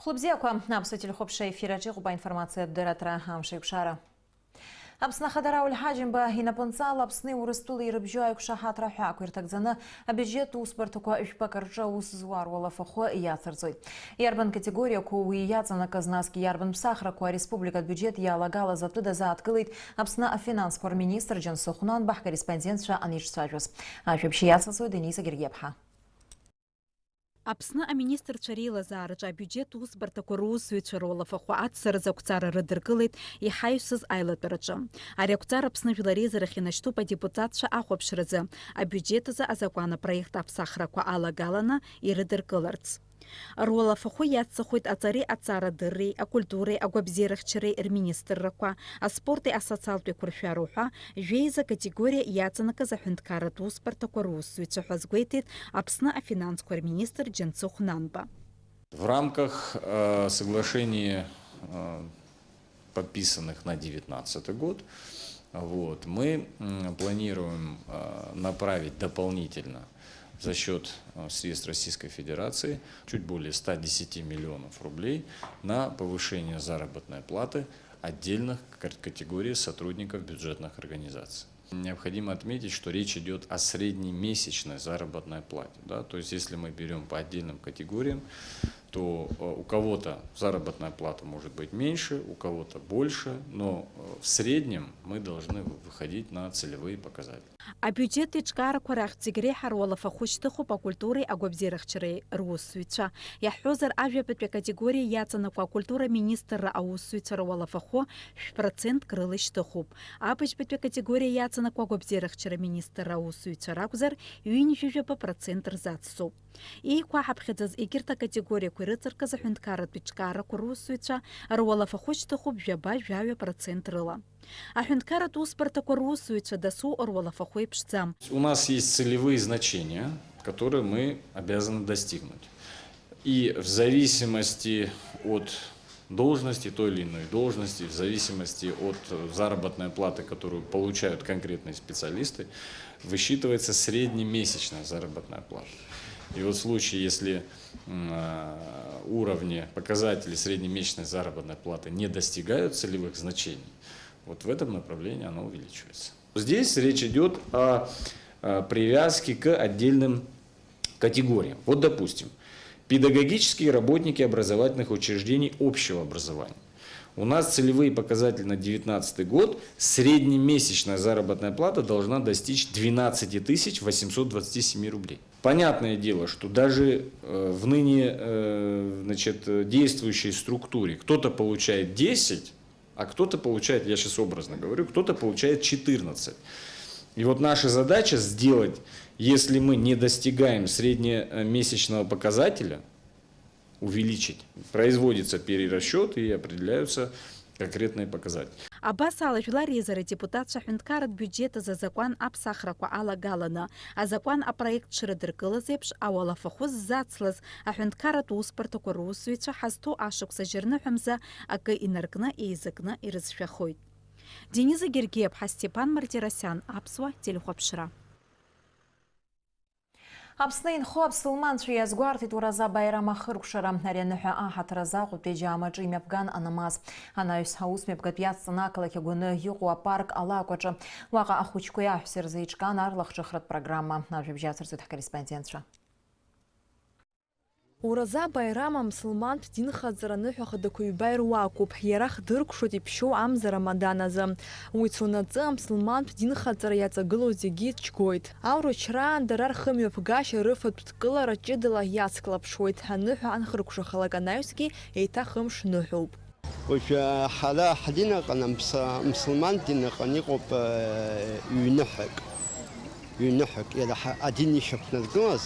Хлопзяква, абсолютно хопше ефіраджі губа інформація директора Амшейкшара. Абсна хадара ульхаджимба і напонцала абсни урестули і рибжуайк шахат рахакур так зана бюджету спартаку ишпакарджа узварвала фахо і яцерзой. Ярбан категорія ку яцана казнаски ярбан псахра ку республика бюджет ялагала затуда за открыт абсна финанс министр Джан Сохунан бах корреспондентша Аниш Сважус. Вообще яцерзой Дениса Гергебха. Апсны министр Чарила Зарыч бюджет узбарта рус вечерола фахуат сарзакцара рыдыргылыт и хайсыз айлатырычы. Арякцар апсны виларезы рахинашту по депутатша ахопшрызы, а бюджеты за азакуана проект апсахраку алагалана и рыдыргылырц. Рола фаху яцахуит ацари ацара дырри, а культуры, а гвабзирахчары министр раква, а спорты, а социалты курфяруха, жвейза категория яцанака за хунткарат успарта корус, вичахазгуйтит апсна а финанскор министр Джан Сохунан. В рамках соглашений, подписанных на 2019 год, мы планируем направить дополнительно за счет средств Российской Федерации чуть более 110 миллионов рублей на повышение заработной платы отдельных категорий сотрудников бюджетных организаций. Необходимо отметить, что речь идет о среднемесячной заработной плате. Да? То есть если мы берем по отдельным категориям, то у кого-то заработная плата может быть меньше, у кого-то больше, но в среднем мы должны выходить на целевые показатели. А бюджет ичкара курах цигре харола фахуштыху по культуре агобзирахчары руссуича. Я хозер авиа по категории яцана по культура министра аусуича рола фаху процент крылыштыху. А по категории яцана по агобзирахчары министра аусуича ракузер юнифюжа по процент рзацу. И куахабхедаз игирта категория курыцарка за хунткарат пичкара курусуича рола фахуштыху бжаба жавя процент рыла. А хунткарат успарта курусуича дасу рола фахуй пшцам. У нас есть целевые значения, которые мы обязаны достигнуть. И в зависимости от должности, той или иной должности, в зависимости от заработной платы, которую получают конкретные специалисты, высчитывается среднемесячная заработная плата. И вот в случае, если уровни, показатели среднемесячной заработной платы не достигают целевых значений, вот в этом направлении оно увеличивается. Здесь речь идет о привязке к отдельным категориям. Вот, допустим, педагогические работники образовательных учреждений общего образования. У нас целевые показатели на 2019 год, среднемесячная заработная плата должна достичь 12 827 рублей. Понятное дело, что даже в ныне действующей структуре кто-то получает 10, а кто-то получает, я сейчас образно говорю, кто-то получает 14. И вот наша задача сделать, если мы не достигаем среднемесячного показателя, увеличить. Производится перерасчет и определяются конкретные показатели. Аббас Алафиларизары депутат Шахунткарат бюджета за закон апсахраку алагалана, а закон о проект Шредеркылазепш ауала фахуз зацлаз, а Хунткарат успарта курусуича хасту ашук сажирна хамза, ака инаркна и языкна и разшвяхойт. Дениза Гергеб, Степан Мартиросян, Апсуа, Телехопшира. Абснейн хоб сылманчы язгуарты тураза байрама хыркшара аренуха ахат разағу пежамаджи мепган анамаз. Анайус хаус мепгат яцына калакегуны югуа парк алаквача. Ваға ахучкуя хсерзаичкан арлахчы храт программа. Навжеп жацырзыт корреспондентша. Ураза байрама мсылман динхаӡара ныҳәаха дақәыҩбаир уакәуп, иара хдыркәшоит иԥшьоу амза Рамадан азы. Уи цунаҵы амсылмантә динхаӡара иаҵагылоу зегьы џьгоит. Аурычраан дара рхымҩаԥгашьа рыфатә дкылара ҷыдала иацклаԥшуеит. Аныҳәа анхыркәшахалак анаҩсгьы еиҭа хымш ныҳәоуп. Ҳара ҳдинаҟны мсылман динаҟны иҟоуп ҩныҳәак, иара адин ишьақәнаргылаз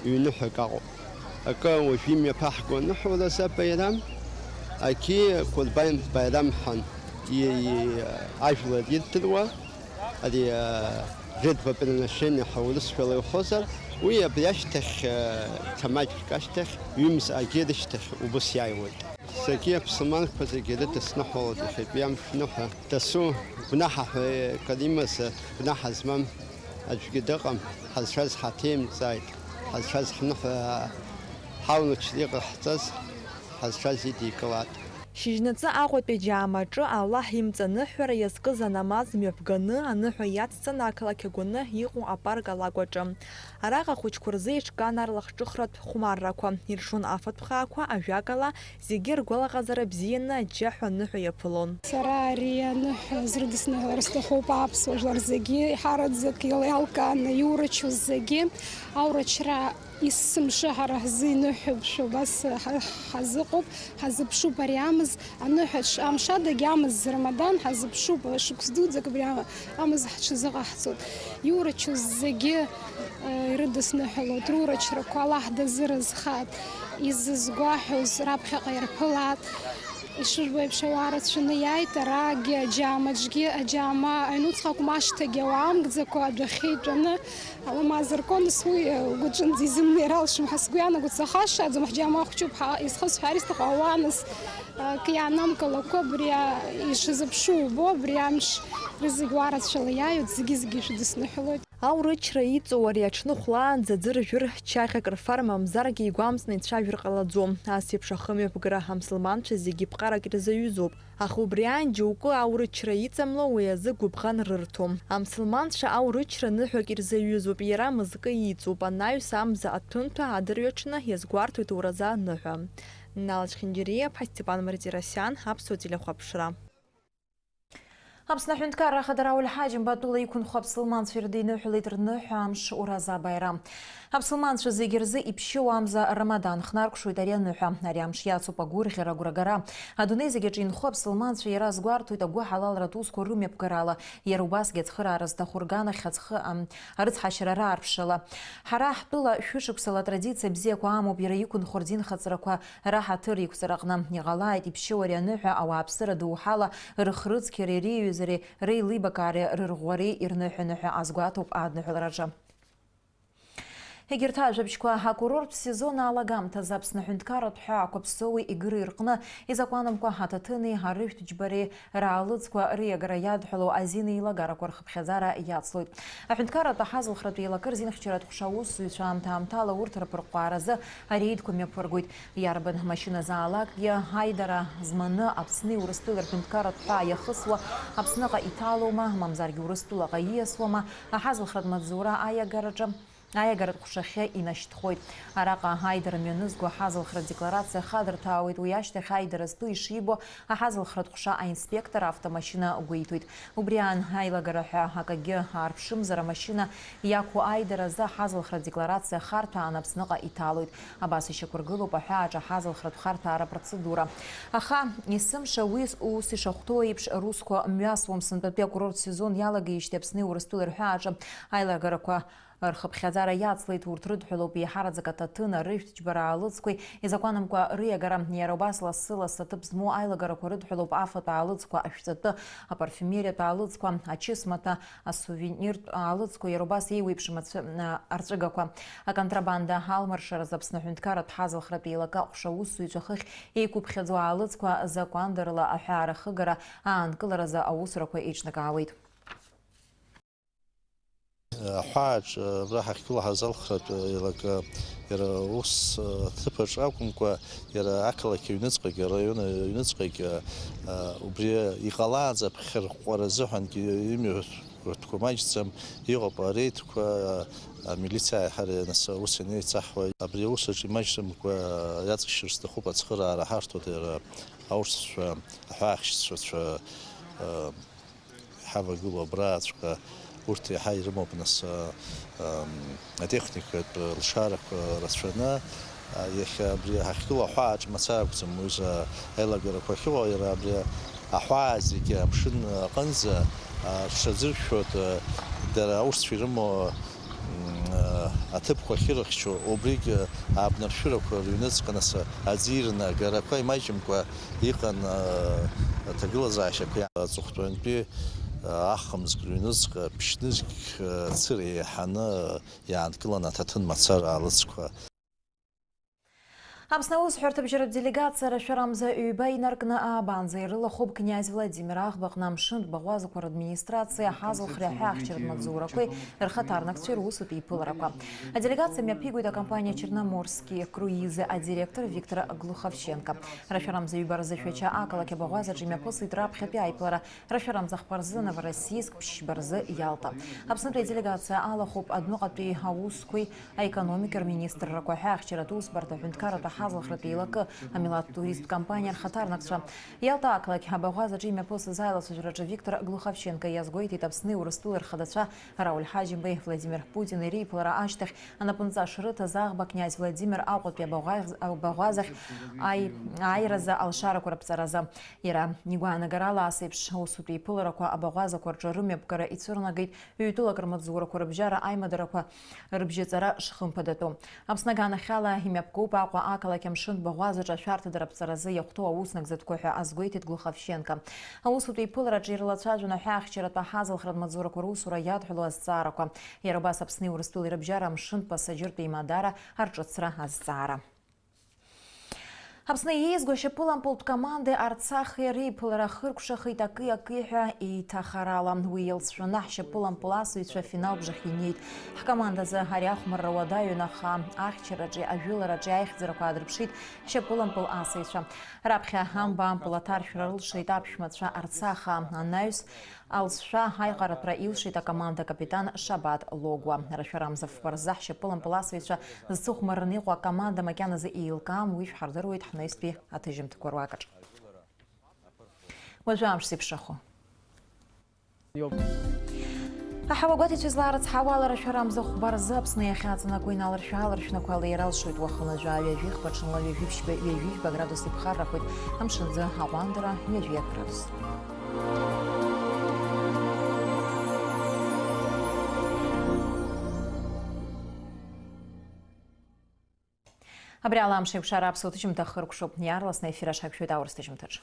ҩныҳәак аҟоуп. Ака уажәы ԥаҳго аныҳәоуразы абаирам, аки Қурбан Байрамхан ажәлар ирдыруа, ари жертвоприношение ҳаурысшәала иухозар, уи абри ашьҭахь ҭамаџьк ашьҭахь ҩымз агьы рышьҭахь убыс иааиуеит. Зегьы аԥсылманқәа зегьы рыдысныҳәалоит иахьатәи амш ныҳәа. Дасу гәнаҳа ҳәа акы имазар, гәнаҳа змам аӡәгьы дыҟам, ҳазшаз ҳаҭеимҵааит, ҳазшаз ҳныҳәа ҳауны ҽриҟа ҳҵаз, ҳазшаз идикылат. Шьыжьнаҵы Аҟәатәи џьаамаҿы Аллаҳ имҵаныҳәара иазкыз анамаз мҩаԥганы аныҳәа иацҵаны ақалақь агәаны иҟоу апарк алакәаҿы. Араҟа ахәыҷқәа рзы иҿкан арлахҿыхратә хәмаррақәа, иршон афатә хаақәа, ажәакала, зегьы ргәалаҟазара бзианы аџьџьаҳәа аныҳәа иаԥылон. Сара ари аныҳәа зрыдысныҳәара сҭахуп аԥсуа жәлар зегьы, иҳараӡак иалкааны иурычуз зегьы, аурычра исымшы ҳара ҳзы иныҳәаԥшәо убас ҳазыҟоуп, ҳазыԥшуп ари амыз аныҳәа амшадагьы амыз Рамадан ҳазыԥшуп шықәс дуӡӡак абри амыз ҳҽазыҟаҳҵоит. Иурычуз зегьы ирыдысныҳәалоит рурычрақәа, Аллаҳ дазыразхат, изызгәаҳәоз раԥхьаҟа ирԥылат. Ишырбо еиԥш ауаа рацәаны иааит, араагьы аџьаамаҿгьы аџьаама аҩнуҵҟақәа ашҭагьы ауаа амгӡақәа адәахьы итәаны аламаз рконс уи угәаҿынӡа изымнеира алшом ҳәа сгәы иаанагоит, сахашшааӡом, ҳџьаама хәҷуп ҳәа изхысҳәаар исҭаху ауаа нас иаанамкылақәо абри ишазыԥшу убо, абри амш рызегь уаа рацәала иааиуеит, зегьы ишыдысныҳәалоит. Аурычра иҵоу ари аҽны хәлаанӡа ӡыржәыр чахьак рфар мамзаргьы игәамҵны ицәажәар ҟалаӡом. Ас еиԥш ахымҩаԥгара ҳамсылманцәа зегьы ԥҟарак ирзаҩызоуп. Аха убри аан џьоукы аурычра иҵамло уи азы гәыбӷан рырҭом. Амсылманцәа аурычра ныҳәак ирзаҩызоуп, иара мызкы иҵоуп, анаҩс амза аҭәынҭәа адырҩаҽны иазгәарҭоит ураза аныҳәа. Налач Хинџьериаԥҳа, Степан Мардирасиан, Аԥсуа телехәаԥшра. Аԥсны аҳәынҭқарра Ахадарауль Ҳаџьым Батула иқәынхо аԥсылманцәа ирдиныҳәалеит рныҳәа амш ураза байрам. Аԥсылманцәа зегьы рзы иԥшьоу амза Рамадан хнаркәшоит ари аныҳәа. Ари амш иацуп агәырӷьара, агәрагара. Адунеи зегьы аҿы инхо аԥсылманцәа иара азгәарҭоит агәы ҳалалратә усқәа рымҩаԥгарала. Иара убасгьы ацхыраара зҭаху рганахь аҵхы арыцҳашьара раарԥшала. Ҳара ҳтәыла шәышықәсала атрадициа бзиақәа амоуп иара иқәынхо рдинхаҵарақәа раҳаҭыр иқәҵараҟны. Иҟалааит иԥшьоу ари аныҳәа ауааԥсыра доуҳала рыхрыцқьареи реиҩызареи реилибакаареи рырӷәӷәареи ирныҳәа-ныҳәа азгәаҭоуп адныҳәалараҿы. Егьырҭ ажәабжьқәа акурорттә сезон алагамҭаз Аԥсны аҳәынҭқарратә ҳәаақәа ԥсоуи игыри ирҟны изакәанамкәа аҭаҭыни арыжәтә џьбареи раалыҵқәа риагара иадҳәало азин еилагарақәа рхыԥхьаӡара иацлоит. Аҳәынҭқарратә аҳазылхратә еилакы рзинхьчаратә ҟәшаусзуҩцәа аамҭа-аамҭала урҭ рԥырҟҟәааразы ареидқәа мҩаԥыргоит. Иарбан машьыназаалакгьы аидара зманы Аԥсни Урыстәылеи рҳәынҭқарратә ҳәаа иахысуа Аԥсныҟа иҭалоума, мамзаргьы Урыстәылаҟа ииасуама, аҳазылхратә маҵзура аиагаратә ҟәшахьы инашьҭхоит. Араҟа аидара мҩанызго аҳазылхратә декларациа хадырҭаауеит. Уи ашьҭахь аидара зтәу ишибо аҳазылхратә ҟәша аинспектор автомашьына гәеиҭоит. Убри аан аилагара ҳәа акагьы аарԥшымзар амашьына иақәу аидаразы аҳазылхратә декларациа харҭәаан Аԥсныҟа иҭалоит. Абас ишьақәыргылоуп аҳәааҿ аҳазылхратә харҭаара процедура. Аха есымша уи ус ишахәҭоу еиԥш русқәа мҩасуам. Сынтәатәи акурорттә сезон иалагеижьҭеи Аԥсни Урыстәылеи рҳәааҿы аилагарақәа рхыԥхьаӡара иацлеит. Урҭ рыдҳәалоуп еиҳараӡак аҭаҭын, арыжәтә џьбара аалыҵқәеи изакәанамкәа риагара. Иара убас лассы-лассы аҭыԥ змоу аилагарақәа рыдҳәалоуп афатә аалыҵқәа, ашәҵатәы, апарфиумериатә аалыҵқәа, ачысмаҭа, асувениртә аалыҵқәа, иара убас еиуеиԥшым арҵәыгақәа. Аконтрабанда алмаршаразы Аԥсны аҳәынҭқарратә ҳазылхратә еилакы ҟәшаусзуҩцәа хыхь еиқәыԥхьаӡоу аалыҵқәа закәандарыла аҳәаара хыгара аанкыларазы аусурақәа еиҿнакаауеит. Аҳәааҿ абра ҳахьгылоу аҳазылхратә еилакы иара ус ҭыԥаҿ акәымкәа, иара ақалақь аҩныҵҟагьы, араион аҩныҵҟагьы убри иҟалаанӡа ԥхьарҟәара азыҳәангьы имҩатәқәа маҷӡам иҟоуп ареидқәа, амилициа аиҳараҩ нас ус ианеиҵаҳуа. Абри аусаҿ имаҷӡамкәа иаҵгьшьыр сҭахуп ацхыраара ҳарҭоит иара аурсцәа, аҳәаахьшьцәацәа иҳавагылоу абрааҵәҟьа. Урҭ иаҳа ирымоуп нас атехникатә лшарақәа рацәаны. Иахьа абри ҳахьгылоу аҳәааҿ мацара акәӡам, уи аилагарақәа ахьыҟоу иара абри аҳәаа зегьы амшын аҟынӡа рҽазыршәоит. Дара аурсцәа ирымоу аҭыԥқәа ахьырыхьчо, убригьы абнаршәырақәа рыҩныҵҟа нас аӡирны агарақәа имаҷымкәа иҟан аҭагылазаашьақәа. Аҵыхәтәантәи ахымзк рыҩныҵҟа ԥшьнызк цыра иаҳаны иаанкылан аҭаҭын мацара аалыҵқәа. Абснауз хёртып жүріп делегация Рашарамза үйбай наркна абанза ирыла хоб князь Владимир Ахбах намшынд бағуазықор администрация хазыл хряхях черномадзуракой рхатарнак цирусут и пыларака. А делегация мяпигуйда компания Черноморские круизы, а директор Виктор Глуховченко. Рашарамза үйбар зашвеча акала кебағуаза джимя посыт раб хэпи айпылара Рашарамзах парзы Новороссийск пшибарзы Ялта. Абсынтре делегация ала хоб одну катри хаускуй экономикер министр ракуахях чератус бартафинткарата хазл храпилак амилат турист компания Хатарнакша. Ялта аклак хабагаза джимя посы зайла сужраджа Виктор Глуховченко язгоит и тапсны урыстулыр хадача Рауль Хаджимбей Владимир Путин и Рипулара Аштах анапунца шрыта загба князь Владимир Аукот Багазах айраза алшара курапцараза ира нигуана гарала асыпш усупи пулараква абагаза корджарумя бкара и цурнагит уютула кармадзура курабжара аймадараква рыбжецара шхымпадату. Абснагана хала химяпкупа аква акала кемшин багаза шарта дарапцаразы яхту ауснак заткохя азгойтит Глуховченко. Аусупи пулара джирлацажуна хяхчерата хазал храдмадзура курусура ядхулу азцараква. Ярабас абсны урыстулы рыбжара мшин пассажирты и мадара арчоцра азцара. Абсны езгоще пулам пулт команды Арцах и Рипулара хыркшах и такыя кыха и тахарала. Уилс шанахще пулам пуласуитша финал бжахинейт. Команда за гарях марравадаю наха ахчераджи ажулараджи айхзираку адрпшит ше пулам пул асыйша. Рабхя хамбам пулатар шрарлшит апшматша Арцаха анаюс алсша хайгаратра илшита команда капитан Шабат Логуа. Рашарамзов парзахще пулам пуласуитша зухмарнигуа команда макяназы илкам уиш хардеруит хнеспи атыжим ткурвакач. Вожамш сипшаху. Ахаваготи чизларц хавала Рашарамза хбарза псны яхацына куйналар шалар шнакуалы ярал шуит вахына жавя вих пачынла вевих градусы пхаррахуит амшынзы хавандыра 2 градус. Абриалам шепшара абсолютно тахыркшоп ярласна эфира шакшует аурстыжым тыж.